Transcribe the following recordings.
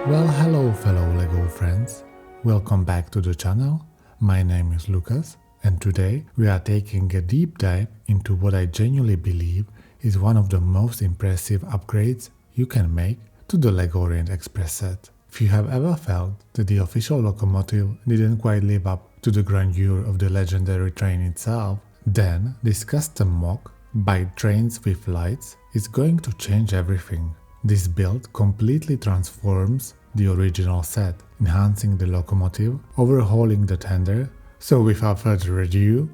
Well, hello fellow LEGO friends, welcome back to the channel. My name is Lucas and today we are taking a deep dive into what I genuinely believe is one of the most impressive upgrades you can make to the LEGO Orient Express set. If you have ever felt that the official Locomotive didn't quite live up to the grandeur of the legendary train itself, then this custom MOC by TrainsWithLights is going to change everything. This build completely transforms the original set, enhancing the Locomotive, overhauling the tender. So without further ado,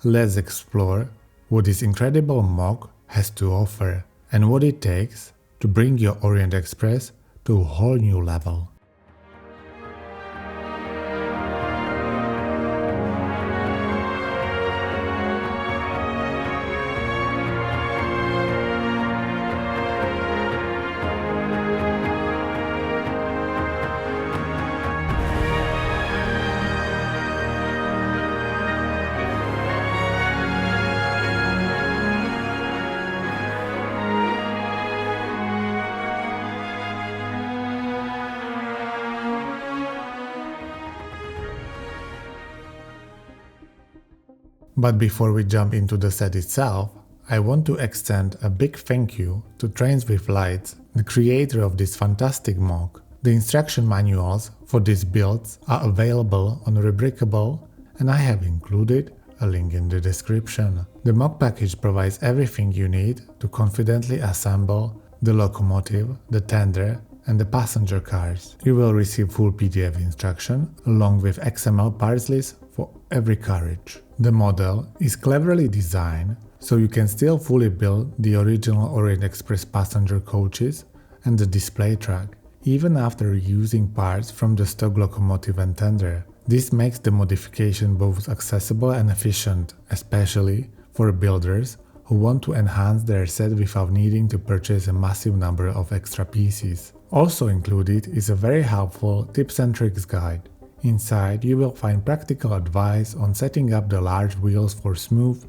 let's explore what this incredible MOC has to offer and what it takes to bring your Orient Express to a whole new level. But before we jump into the set itself, I want to extend a big thank you to TrainsWithLights, the creator of this fantastic MOC. The instruction manuals for these builds are available on Rebrickable and I have included a link in the description. The MOC package provides everything you need to confidently assemble the Locomotive, the tender, and the passenger cars. You will receive full PDF instruction along with XML parts list for every carriage. The model is cleverly designed so you can still fully build the original Orient Express passenger coaches and the display track, even after using parts from the stock Locomotive and tender. This makes the modification both accessible and efficient, especially for builders who want to enhance their set without needing to purchase a massive number of extra pieces. Also included is a very helpful tips and tricks guide. Inside you will find practical advice on setting up the large wheels for smooth,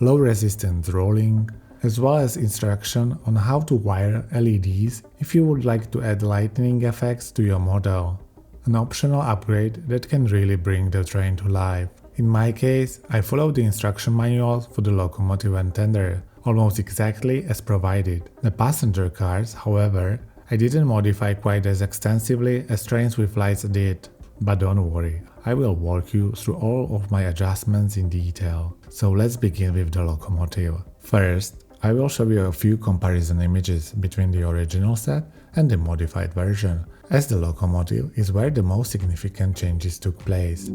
low resistance rolling, as well as instruction on how to wire LEDs if you would like to add lightning effects to your model. An optional upgrade that can really bring the train to life. In my case, I followed the instruction manuals for the Locomotive and tender, almost exactly as provided. The passenger cars, however, I didn't modify quite as extensively as TrainsWithLights did. But don't worry, I will walk you through all of my adjustments in detail. So let's begin with the Locomotive. First, I will show you a few comparison images between the original set and the modified version, as the Locomotive is where the most significant changes took place.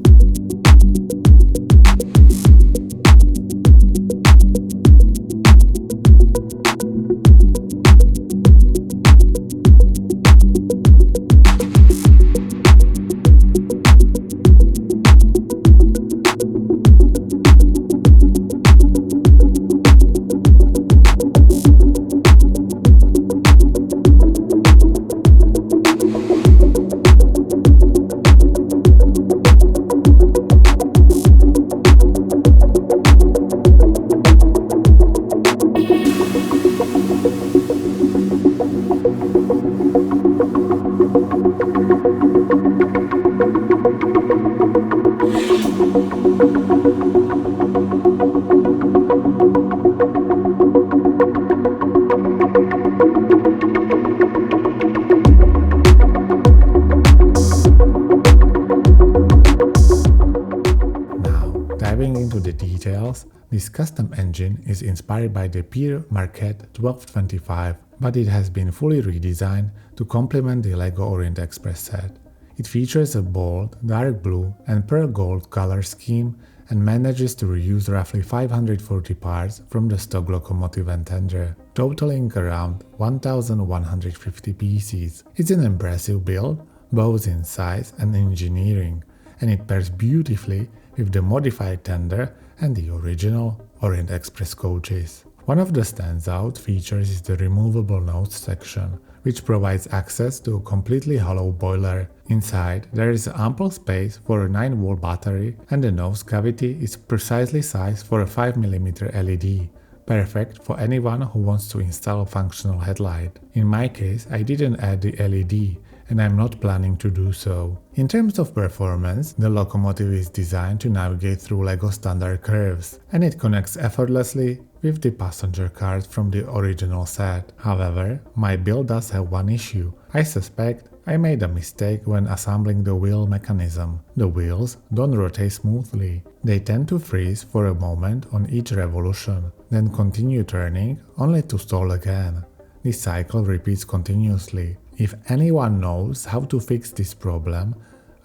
Diving into the details, this custom engine is inspired by the Pierre Marquette 1225, but it has been fully redesigned to complement the LEGO Orient Express set. It features a bold, dark blue and pearl gold color scheme and manages to reuse roughly 540 parts from the stock Locomotive and tender, totaling around 1150 pieces. It's an impressive build, both in size and engineering, and it pairs beautifully with the modified tender and the original Orient Express coaches. One of the standout features is the removable nose section, which provides access to a completely hollow boiler. Inside, there is ample space for a 9-volt battery and the nose cavity is precisely sized for a 5mm LED, perfect for anyone who wants to install a functional headlight. In my case, I didn't add the LED and I'm not planning to do so. In terms of performance, the Locomotive is designed to navigate through LEGO standard curves, and it connects effortlessly with the passenger cars from the original set. However, my build does have one issue. I suspect I made a mistake when assembling the wheel mechanism. The wheels don't rotate smoothly. They tend to freeze for a moment on each revolution, then continue turning only to stall again. This cycle repeats continuously. If anyone knows how to fix this problem,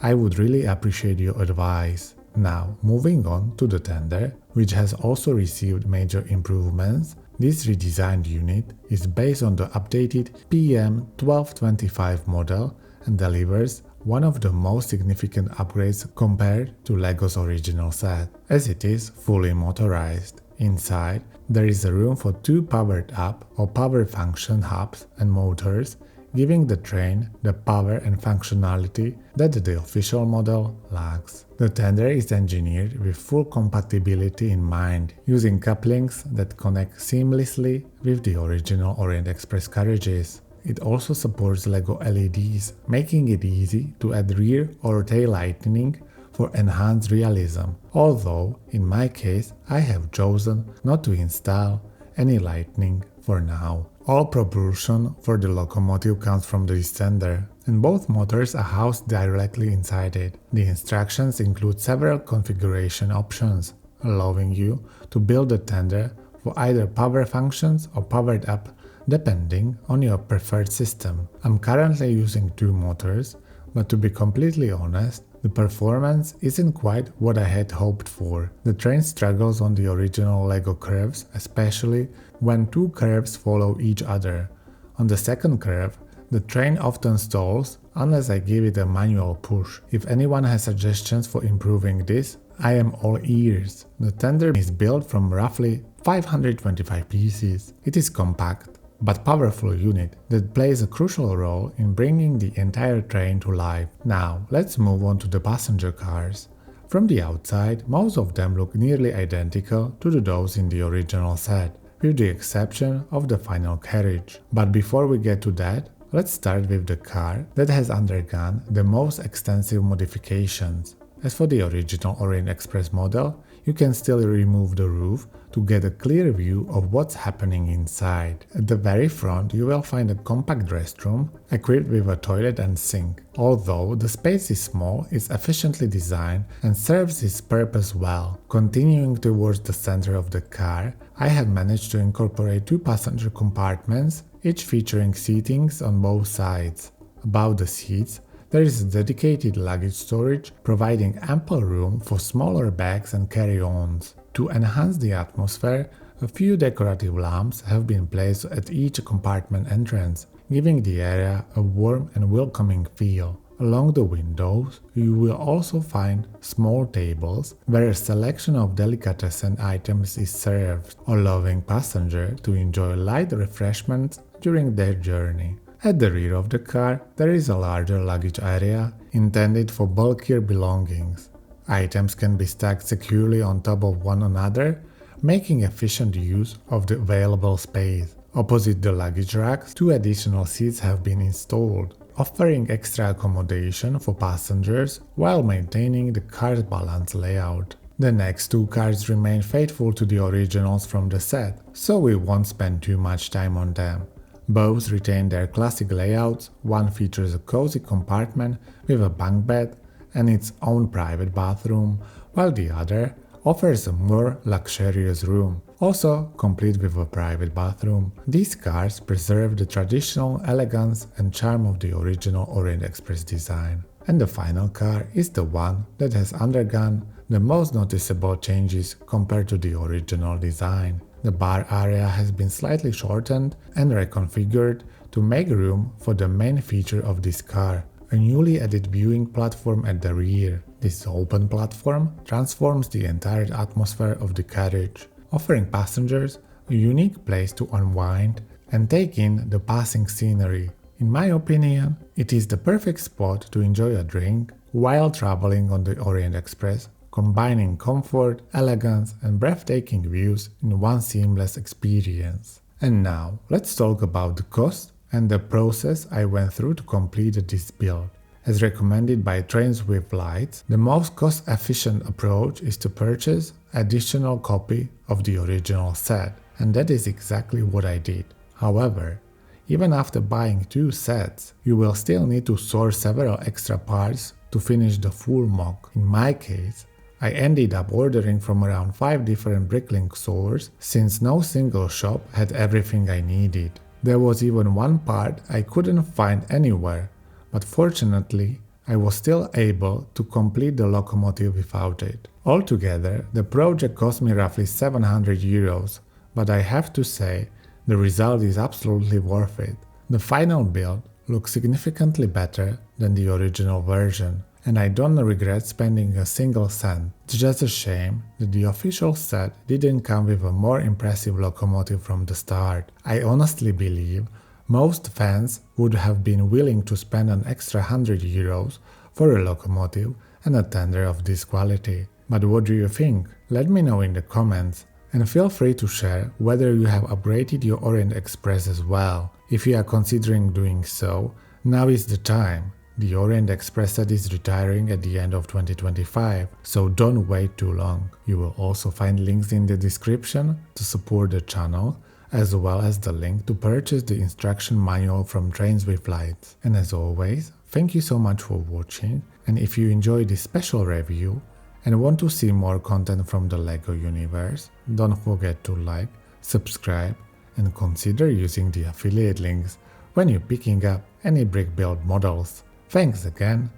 I would really appreciate your advice. Now, moving on to the tender, which has also received major improvements. This redesigned unit is based on the updated PM1225 model and delivers one of the most significant upgrades compared to LEGO's original set, as it is fully motorized. Inside, there is a room for two powered up or power function hubs and motors, giving the train the power and functionality that the official model lacks. The tender is engineered with full compatibility in mind, using couplings that connect seamlessly with the original Orient Express carriages. It also supports LEGO LEDs, making it easy to add rear or tail lighting for enhanced realism, although in my case I have chosen not to install any lighting for now. All propulsion for the Locomotive comes from the tender, and both motors are housed directly inside it. The instructions include several configuration options, allowing you to build the tender for either power functions or powered up depending on your preferred system. I'm currently using two motors, but to be completely honest, the performance isn't quite what I had hoped for. The train struggles on the original LEGO curves, especially when two curves follow each other. On the second curve, the train often stalls unless I give it a manual push. If anyone has suggestions for improving this, I am all ears. The tender is built from roughly 525 pieces. It is compact but powerful unit that plays a crucial role in bringing the entire train to life. Now, let's move on to the passenger cars. From the outside, most of them look nearly identical to those in the original set, with the exception of the final carriage. But before we get to that, let's start with the car that has undergone the most extensive modifications. As for the original Orient Express model, you can still remove the roof to get a clear view of what's happening inside. At the very front, you will find a compact restroom equipped with a toilet and sink. Although the space is small, it's efficiently designed and serves its purpose well. Continuing towards the center of the car, I have managed to incorporate two passenger compartments, each featuring seatings on both sides. Above the seats, there is a dedicated luggage storage, providing ample room for smaller bags and carry-ons. To enhance the atmosphere, a few decorative lamps have been placed at each compartment entrance, giving the area a warm and welcoming feel. Along the windows, you will also find small tables where a selection of delicatessen items is served, allowing passengers to enjoy light refreshments during their journey. At the rear of the car, there is a larger luggage area intended for bulkier belongings. Items can be stacked securely on top of one another, making efficient use of the available space. Opposite the luggage racks, two additional seats have been installed, offering extra accommodation for passengers while maintaining the car's balanced layout. The next two cars remain faithful to the originals from the set, so we won't spend too much time on them. Both retain their classic layouts. One features a cozy compartment with a bunk bed and its own private bathroom, while the other offers a more luxurious room, also complete with a private bathroom. These cars preserve the traditional elegance and charm of the original Orient Express design. And the final car is the one that has undergone the most noticeable changes compared to the original design. The bar area has been slightly shortened and reconfigured to make room for the main feature of this car, a newly added viewing platform at the rear. This open platform transforms the entire atmosphere of the carriage, offering passengers a unique place to unwind and take in the passing scenery. In my opinion, it is the perfect spot to enjoy a drink while traveling on the Orient Express, combining comfort, elegance, and breathtaking views in one seamless experience. And now, let's talk about the cost and the process I went through to complete this build. As recommended by TrainsWithLights, the most cost-efficient approach is to purchase additional copy of the original set, and that is exactly what I did. However, even after buying 2 sets, you will still need to source several extra parts to finish the full MOC. In my case, I ended up ordering from around 5 different bricklink stores since no single shop had everything I needed. There was even one part I couldn't find anywhere, but fortunately I was still able to complete the locomotive without it. Altogether, the project cost me roughly 700 euros, but I have to say, the result is absolutely worth it. The final build looks significantly better than the original version, and I don't regret spending a single cent. It's just a shame that the official set didn't come with a more impressive locomotive from the start. I honestly believe most fans would have been willing to spend an extra 100 euros for a locomotive and a tender of this quality. But what do you think? Let me know in the comments. And feel free to share whether you have upgraded your Orient Express as well. If you are considering doing so, now is the time. The Orient Express set is retiring at the end of 2025, so don't wait too long. You will also find links in the description to support the channel, as well as the link to purchase the instruction manual from TrainsWithLights. And as always, thank you so much for watching, and if you enjoyed this special review and want to see more content from the LEGO universe, don't forget to like, subscribe, and consider using the affiliate links when you're picking up any brick build models. Thanks again,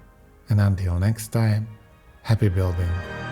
and until next time, happy building!